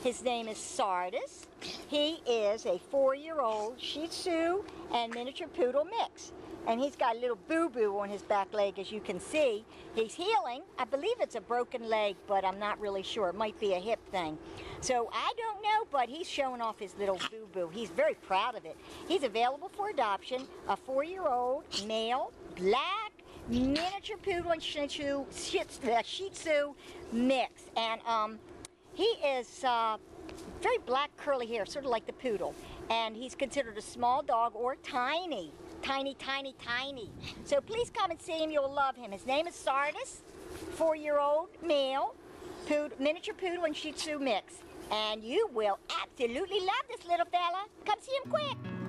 His name is Sardis. He is a 4-year-old Shih Tzu and miniature poodle mix. And he's got a little boo-boo on his back leg, as you can see. He's healing. I believe it's a broken leg, but I'm not really sure. It might be a hip thing. So I don't know, but he's showing off his little boo-boo. He's very proud of it. He's available for adoption, a 4-year-old male, black, miniature poodle and Shih Tzu mix. And he is very black curly hair, sort of like the poodle. And he's considered a small dog or tiny. Tiny, tiny, tiny. So please come and see him. You'll love him. His name is Sardis, 4-year-old male, miniature poodle and Shih Tzu mix. And you will absolutely love this little fella. Come see him quick.